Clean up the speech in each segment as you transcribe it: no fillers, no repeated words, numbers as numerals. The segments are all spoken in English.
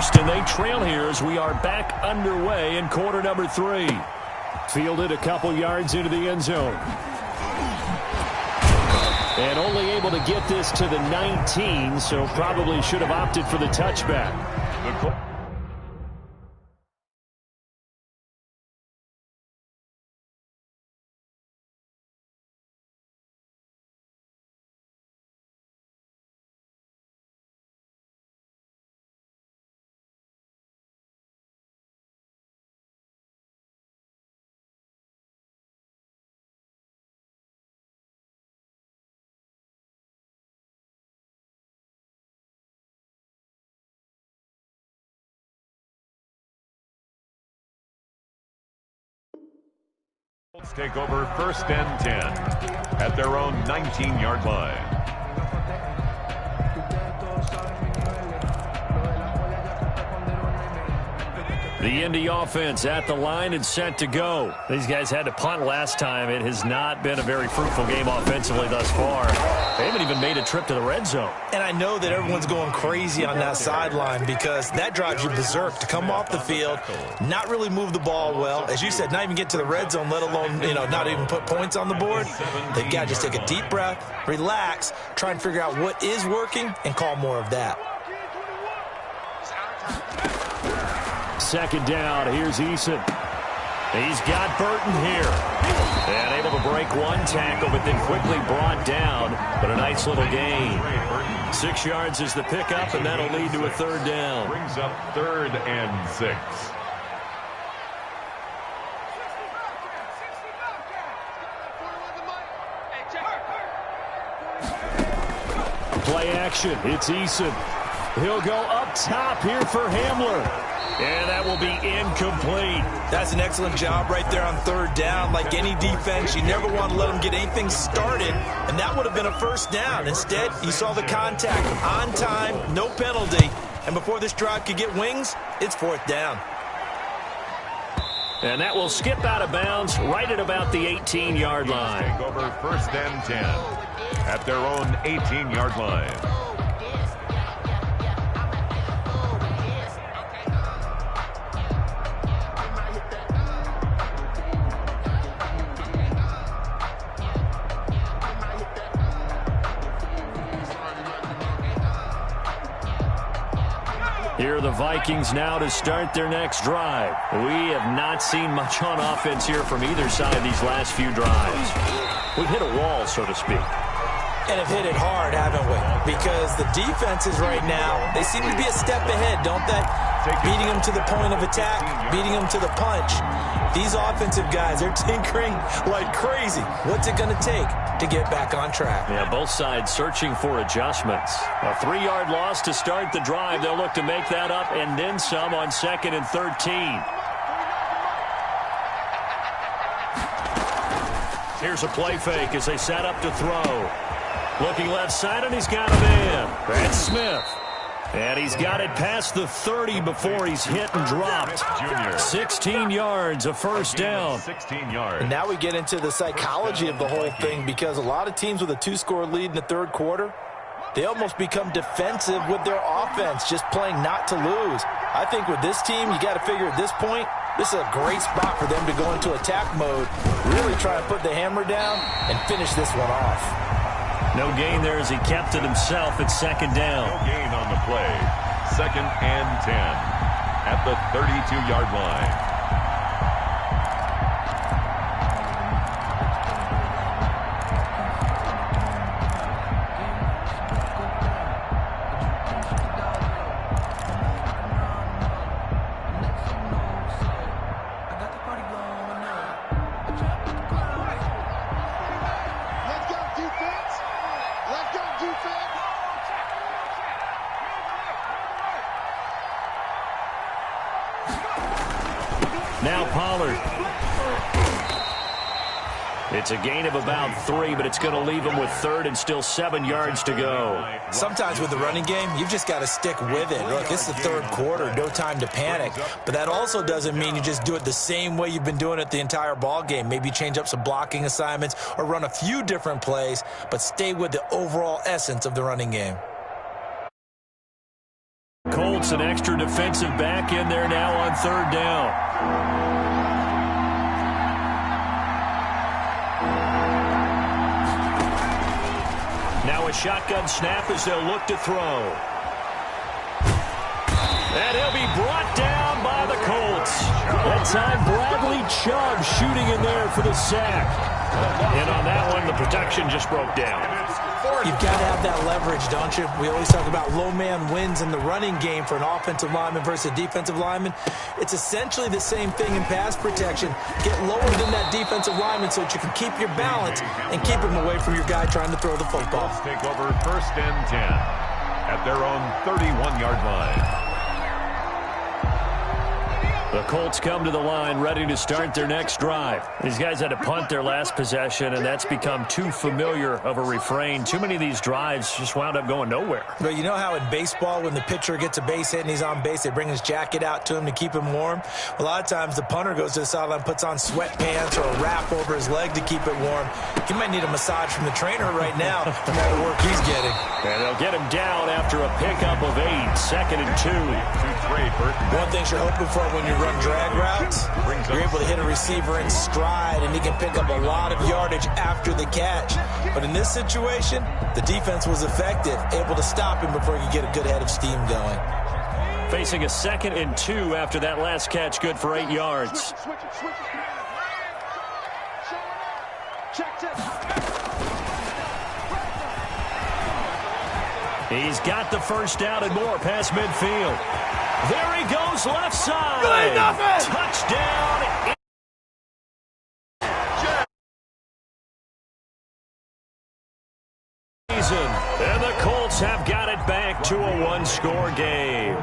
first, and they trail here as we are back underway in quarter number 3. Fielded a couple yards into the end zone. And only able to get this to the 19, so probably should have opted for the touchback. Take over first and 10 at their own 19-yard line. The Indy offense at the line and set to go. These guys had to punt last time. It has not been a very fruitful game offensively thus far. They haven't even made a trip to the red zone. And I know that everyone's going crazy on that sideline because that drives you berserk to come off the field, not really move the ball well. As you said, not even get to the red zone, let alone, not even put points on the board. They've got to just take a deep breath, relax, try and figure out what is working, and call more of that. Second down, here's Eason. He's got Burton here. And able to break one tackle, but then quickly brought down. But a nice little gain. 6 yards is the pickup, and that'll lead to a third down. Brings up 3rd and 6. Play action, it's Eason. He'll go up top here for Hamler. And that will be incomplete. That's an excellent job right there on 3rd down. Like any defense, you never want to let them get anything started, and that would have been a first down. Instead, you saw the contact on time, no penalty, and before this drive could get wings, it's 4th down. And that will skip out of bounds right at about the 18-yard line. Take over 1st and 10 at their own 18-yard line. Here are the Vikings now to start their next drive. We have not seen much on offense here from either side of these last few drives. We've hit a wall, so to speak. And have hit it hard, haven't we? Because the defenses right now, they seem to be a step ahead, don't they? Beating them to the point of attack, beating them to the punch. These offensive guys, they're tinkering like crazy. What's it going to take to get back on track? Yeah, both sides searching for adjustments. A 3-yard loss to start the drive. They'll look to make that up and then some on 2nd and 13. Here's a play fake as they set up to throw. Looking left side, and he's got a man. That's Smith. And he's got it past the 30 before he's hit and dropped. 16 yards, a first down. 16 yards. And now we get into the psychology of the whole thing, because a lot of teams with a 2-score lead in the 3rd quarter, they almost become defensive with their offense, just playing not to lose. I think with this team, you got to figure at this point, this is a great spot for them to go into attack mode, really try to put the hammer down and finish this one off. No gain there as he kept it himself at 2nd down. No gain on the play. 2nd and 10 at the 32-yard line. Now Pollard. It's a gain of about 3, but it's going to leave him with 3rd and still 7 yards to go. Sometimes with the running game, you've just got to stick with it. Look, it's the 3rd quarter, no time to panic. But that also doesn't mean you just do it the same way you've been doing it the entire ball game. Maybe change up some blocking assignments or run a few different plays, but stay with the overall essence of the running game. Colts an extra defensive back in there now on third down. Now a shotgun snap as they'll look to throw. And he'll be brought down by the Colts. That time, Bradley Chubb shooting in there for the sack. And on that one, the protection just broke down. You've got to have that leverage, don't you? We always talk about low man wins in the running game for an offensive lineman versus a defensive lineman. It's essentially the same thing in pass protection. Get lower than that defensive lineman so that you can keep your balance and keep him away from your guy trying to throw the football. Let's take over 1st and 10 at their own 31-yard line. The Colts come to the line ready to start their next drive. These guys had to punt their last possession, and that's become too familiar of a refrain. Too many of these drives just wound up going nowhere. But you know how in baseball, when the pitcher gets a base hit and he's on base, they bring his jacket out to him to keep him warm? A lot of times the punter goes to the sideline, puts on sweatpants or a wrap over his leg to keep it warm. He might need a massage from the trainer right now from all the work he's getting. And they'll get him down after a pickup of 8, 2nd and 2. One thing you're hoping for when you run drag routes, you're able to hit a receiver in stride, and he can pick up a lot of yardage after the catch. But in this situation, the defense was effective, able to stop him before he could get a good head of steam going. Facing a 2nd and 2 after that last catch, good for 8 yards. He's got the first down and more past midfield. There he goes, left side. Really nothing. Touchdown. And the Colts have got it back to a one-score game.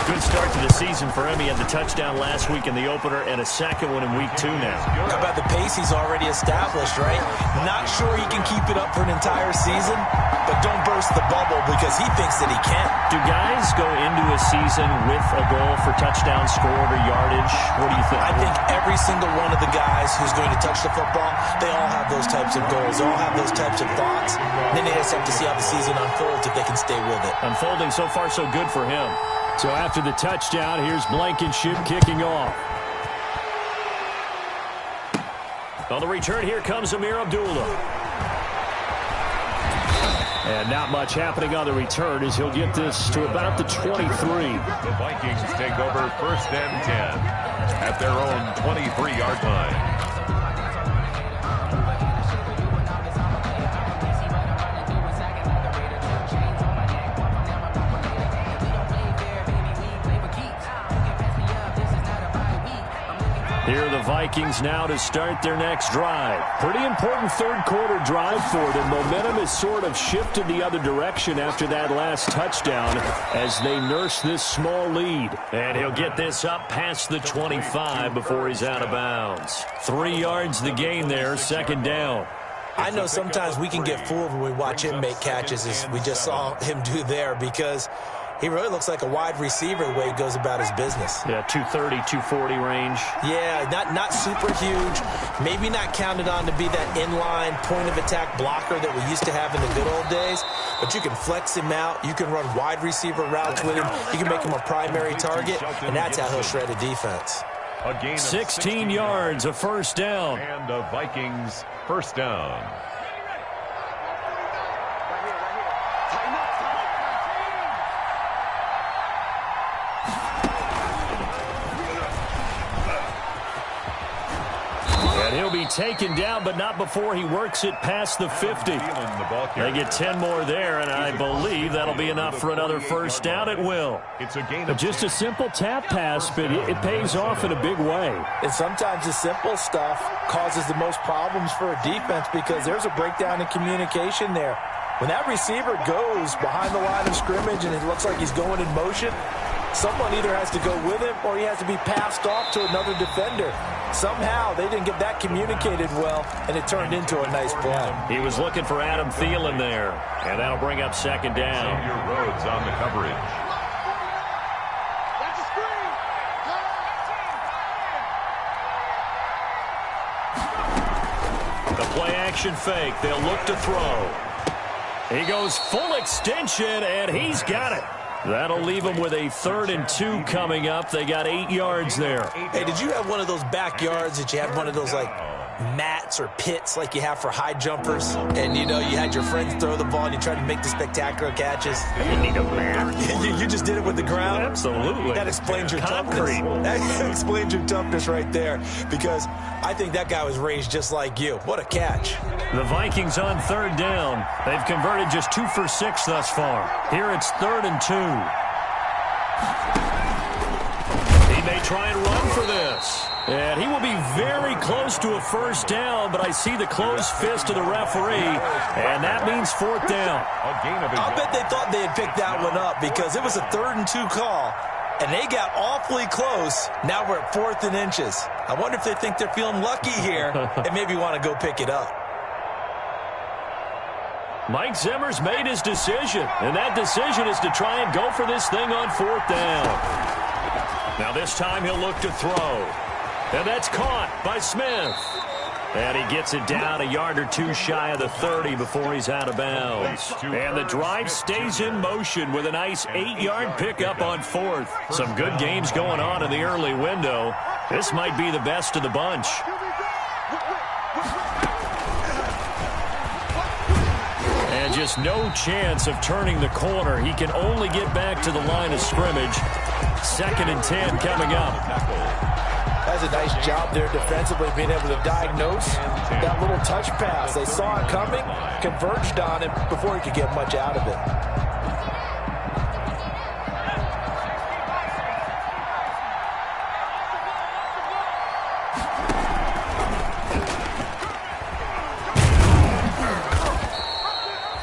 Good start to the season for him. He had the touchdown last week in the opener and a second one in week 2 now. How about the pace he's already established, right? Not sure he can keep it up for an entire season, but don't burst the bubble because he thinks that he can. Do guys go into a season with a goal for touchdown scored or yardage? What do you think? I think every single one of the guys who's going to touch the football, they all have those types of goals. They all have those types of thoughts. Then they just have to see how the season unfolds if they can stay with it. Unfolding so far so good for him. So after the touchdown, here's Blankenship kicking off. On the return, here comes Amir Abdullah. And not much happening on the return as he'll get this to about the 23. The Vikings take over 1st and 10 at their own 23-yard line. Here are the Vikings now to start their next drive. Pretty important third-quarter drive for them. Momentum has sort of shifted the other direction after that last touchdown as they nurse this small lead. And he'll get this up past the 25 before he's out of bounds. 3 yards the gain there, 2nd down. I know sometimes we can get fooled when we watch him make catches, as we just saw him do there, because he really looks like a wide receiver the way he goes about his business. Yeah, 230, 240 range. Yeah, not super huge. Maybe not counted on to be that inline point-of-attack blocker that we used to have in the good old days. But you can flex him out. You can run wide receiver routes with him. You can make him a primary target, and that's how he'll shred a defense. 16 yards, a 1st down. And the Vikings 1st down. And he'll be taken down, but not before he works it past the 50. They get 10 more there, and I believe that'll be enough for another 1st down. It will. Just a simple tap pass, but it pays off in a big way. And sometimes the simple stuff causes the most problems for a defense because there's a breakdown in communication there. When that receiver goes behind the line of scrimmage and it looks like he's going in motion, someone either has to go with him or he has to be passed off to another defender. Somehow they didn't get that communicated well, and it turned into a nice play. He was looking for Adam Thielen there, and that'll bring up 2nd down. Xavier Rhodes on the coverage. The play-action fake. They'll look to throw. He goes full extension, and he's got it. That'll leave them with a 3rd and 2 coming up. They got 8 yards there. Hey, did you have one of those backyards that you had one of those, like, mats or pits like you have for high jumpers? And, you know, you had your friends throw the ball and you tried to make the spectacular catches? You need a mat. You just did it with the ground? Absolutely. That explains your Concrete. toughness. That explains your toughness right there, because I think that guy was raised just like you. What a catch. The Vikings on 3rd down. They've converted just 2 for 6 thus far. Here it's 3rd and 2. He may try and run for this. And he will be very close to a 1st down, but I see the closed fist of the referee, and that means 4th down. I'll bet they thought they had picked that one up, because it was a 3rd and 2 call, and they got awfully close. Now we're at 4th and inches. I wonder if they think they're feeling lucky here and maybe want to go pick it up. Mike Zimmer's made his decision, and that decision is to try and go for this thing on 4th down. Now this time he'll look to throw. And that's caught by Smith. And he gets it down a yard or 2 shy of the 30 before he's out of bounds. And the drive stays in motion with a nice 8-yard pickup on 4th. Some good games going on in the early window. This might be the best of the bunch. And just no chance of turning the corner. He can only get back to the line of scrimmage. 2nd and 10 coming up. That's a nice job there defensively, being able to diagnose that little touch pass. They saw it coming, converged on him before he could get much out of it.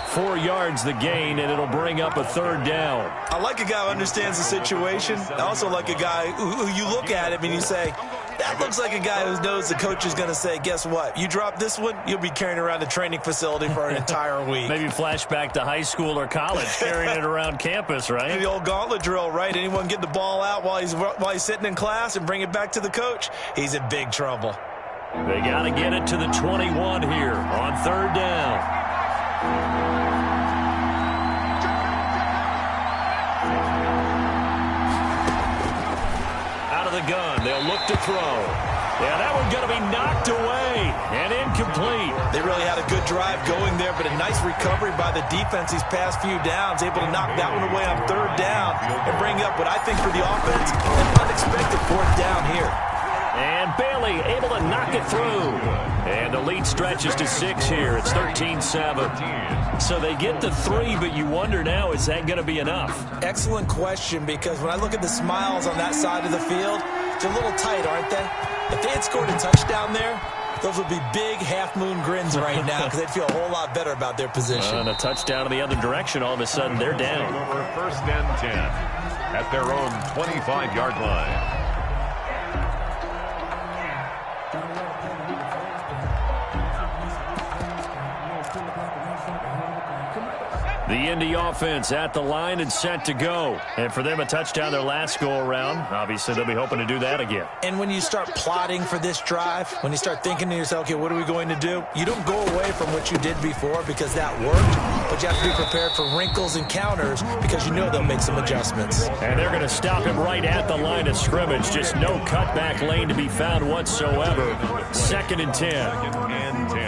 4 yards the gain, and it'll bring up a 3rd down. I like a guy who understands the situation. I also like a guy who you look at him and you say, that looks like a guy who knows the coach is going to say, guess what? You drop this one, you'll be carrying around the training facility for an entire week. Maybe flashback to high school or college, carrying it around campus, right? The old gauntlet drill, right? Anyone get the ball out while he's sitting in class and bring it back to the coach? He's in big trouble. They got to get it to the 21 here on 3rd down. Out of the gun, they'll look to throw. Yeah, that one's going to be knocked away and incomplete. They really had a good drive going there, but a nice recovery by the defense these past few downs, able to knock that one away on 3rd down and bring up what I think for the offense, an unexpected 4th down here. And Bailey able to knock it through. And the lead stretches to 6 here. It's 13-7. So they get the 3, but you wonder now, is that going to be enough? Excellent question, because when I look at the smiles on that side of the field, they're a little tight, aren't they? If they had scored a touchdown there, those would be big half-moon grins right now, because they'd feel a whole lot better about their position. And a touchdown in the other direction, all of a sudden they're down. Over 1st and 10 at their own 25-yard line. The Indy offense at the line and set to go. And for them, a touchdown their last go-around. Obviously, they'll be hoping to do that again. And when you start plotting for this drive, when you start thinking to yourself, okay, what are we going to do? You don't go away from what you did before because that worked, but you have to be prepared for wrinkles and counters because you know they'll make some adjustments. And they're going to stop him right at the line of scrimmage. Just no cutback lane to be found whatsoever. 2nd and 10. 2nd and 10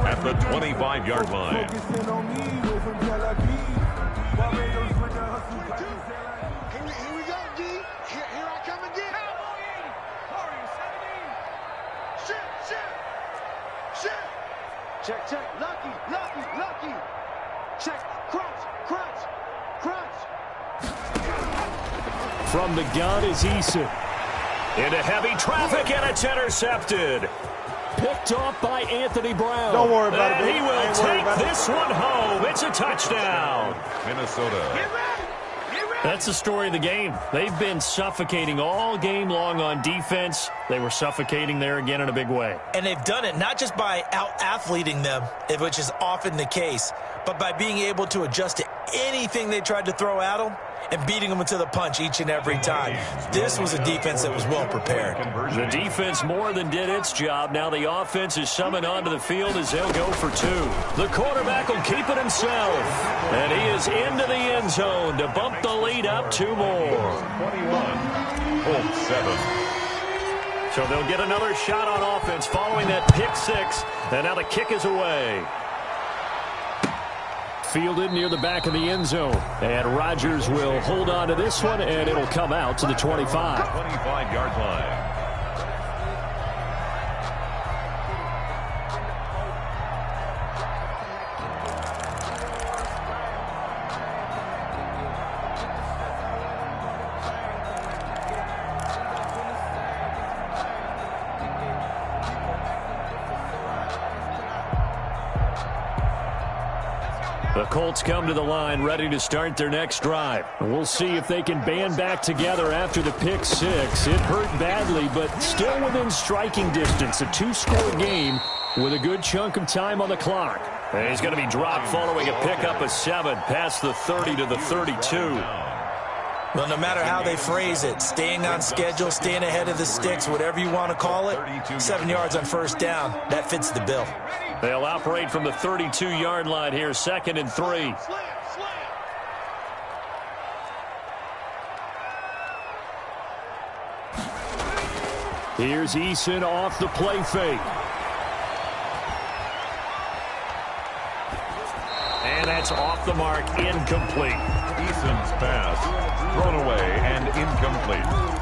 at the 25-yard line. Here we go, D. Here I come again. Check. Lucky. Check. Crunch. From the gun is Eason. Into heavy traffic, and it's intercepted. Picked off by Anthony Brown. Don't worry about and it. He will take this one home. It's a touchdown. Minnesota. That's the story of the game. They've been suffocating all game long on defense. They were suffocating there again in a big way. And they've done it not just by out-athleting them, which is often the case, but by being able to adjust to anything they tried to throw at them and beating them to the punch each and every time. This was a defense that was well prepared. The defense more than did its job. Now the offense is summoned onto the field as they'll go for two. The quarterback will keep it himself. And he is into the end zone to bump the lead up two more. 21, Colts 7. So they'll get another shot on offense following that pick six. And now the kick is away. Fielded near the back of the end zone. And Rodgers will hold on to this one, and it'll come out to the 25. 25-yard line. The Colts come to the line ready to start their next drive. We'll see if they can band back together after the pick six. It hurt badly, but still within striking distance. A two-score game with a good chunk of time on the clock. And he's going to be dropped following a pickup of 7 past the 30 to the 32. Well, no matter how they phrase it, staying on schedule, staying ahead of the sticks, whatever you want to call it, 7 yards on first down, that fits the bill. They'll operate from the 32-yard line here, 2nd and 3. Here's Eason off the play fake. And that's off the mark, incomplete. Eason's pass thrown away and incomplete.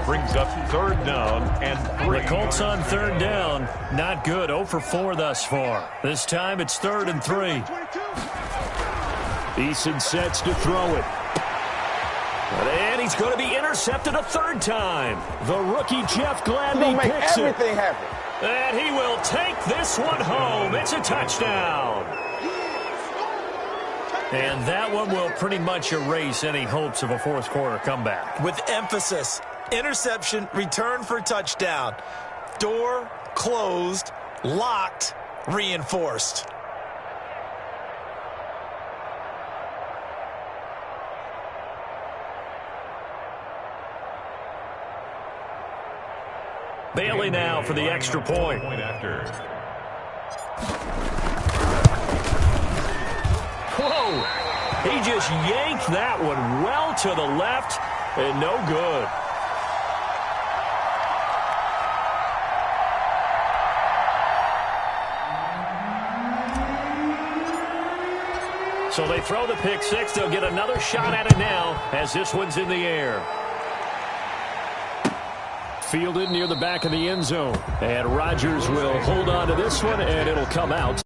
Brings up 3rd down and 3. The Colts on 3rd down. Not good. 0 for 4 thus far. This time it's 3rd and 3. Eason sets to throw it. And he's going to be intercepted a 3rd time. The rookie Jeff Gladney picks it. Happen. And he will take this one home. It's a touchdown. And that one will pretty much erase any hopes of a fourth quarter comeback. With emphasis. Interception, return for touchdown. Door closed, locked, reinforced. Bailey now for the extra point. Point after. Whoa! He just yanked that one well to the left and no good. So they throw the pick six. They'll get another shot at it now as this one's in the air. Fielded near the back of the end zone. And Rodgers will hold on to this one, and it'll come out.